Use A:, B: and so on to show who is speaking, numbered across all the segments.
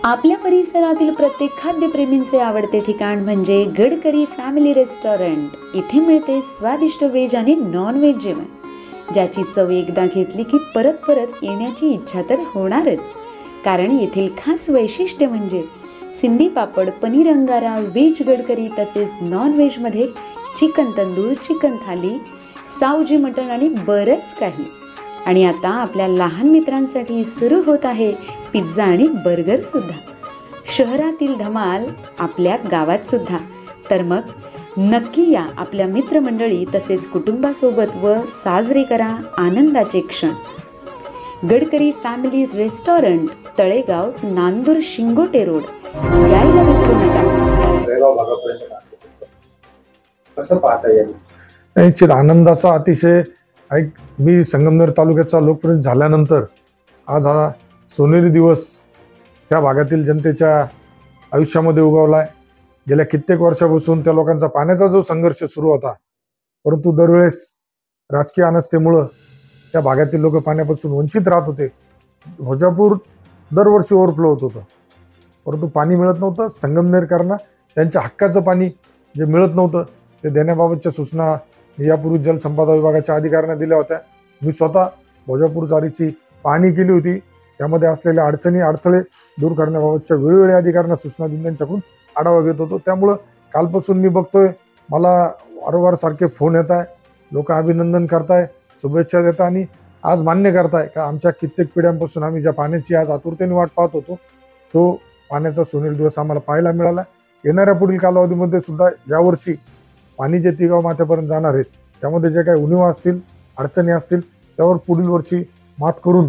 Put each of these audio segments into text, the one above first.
A: आपल्या परिसरातील प्रत्येक खाद्यप्रेमींचे आवडते ठिकाण म्हणजे गडकरी फॅमिली रेस्टॉरंट। इथे मिळते स्वादिष्ट व्हेज आणि नॉन व्हेज जेवण, ज्याची चव एकदा घेतली की परत परत येण्याची इच्छा तर होणारच। कारण येथील खास वैशिष्ट्य म्हणजे सिंधी पापड, पनीर अंगारा, व्हेज गडकरी तसेच नॉन व्हेज मध्ये चिकन तंदूर, चिकन थाली, सावजी मटण आणि बरंच काही। आणि आता आपल्या लहान मित्रांसाठी सुरू होत आहे पिझ्झा आणि बर्गर सुद्धा। शहरातील धमाल आपल्या गावात सुद्धा। तर मग नक्की या आपल्या मित्रमंडळी तसेच कुटुंबासोबत व साजरे करा आनंदाचे क्षण। Gadkari family restaurant, Talegaon, Nandur, Shingote road. यायला विसरू नका।
B: कसं पाहता येईल निश्चित आनंदाचा अतिशय मी संगमनेर तालुक्याचा लोकप्रतिनिधी झाल्यानंतर आज हा सोनेरी दिवस त्या भागातील जनतेच्या आयुष्यामध्ये उगवलाय। गेल्या कित्येक वर्षापासून त्या लोकांचा पाण्याचा जो संघर्ष सुरू होता, परंतु दरवेळेस राजकीय अनास्थेमुळे त्या भागातील लोक पाण्यापासून वंचित राहत होते। भोजापूर दरवर्षी ओव्हरफ्लो होत होतं, परंतु पाणी मिळत नव्हतं। संगमनेरकरांना त्यांच्या हक्काचं पाणी जे मिळत नव्हतं ते देण्याबाबतच्या सूचना यापूर्वी जलसंपदा विभागाच्या अधिकाऱ्यांना दिल्या होत्या। मी स्वतः भोजापूर चारीची पाहणी केली होती। त्यामध्ये असलेल्या अडचणी अडथळे दूर करण्याबाबतच्या वेळोवेळी अधिकाऱ्यांना सूचना देऊन त्यांच्याकडून आढावा घेत होतो। त्यामुळं कालपासून मी बघतोय मला वारंवार सारखे फोन येत आहे, लोक अभिनंदन करताय, शुभेच्छा देतात आणि आज मान्य करताय का आमच्या कित्येक पिढ्यांपासून आम्ही ज्या पाण्याची आज आतुरतेने वाट पाहत होतो तो पाण्याचा सोनेरी दिवस आम्हाला पाहायला मिळाला। येणाऱ्या पुढील कालावधीमध्ये सुद्धा यावर्षी पाणी जे तिगाव माथ्यापर्यंत जाणार आहेत त्यामध्ये जे काही उणिवा असतील, अडचणी असतील त्यावर पुढील वर्षी मात करून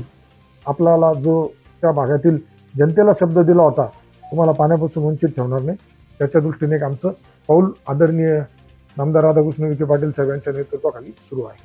B: आपल्याला जो त्या भागातील जनतेला शब्द दिला होता तुम्हाला पाण्यापासून वंचित ठेवणार नाही, त्याच्या दृष्टीने एक आमचं पाऊल आदरणीय नामदार राधाकृष्ण विखे पाटील साहेब यांच्या नेतृत्वाखाली सुरू आहे।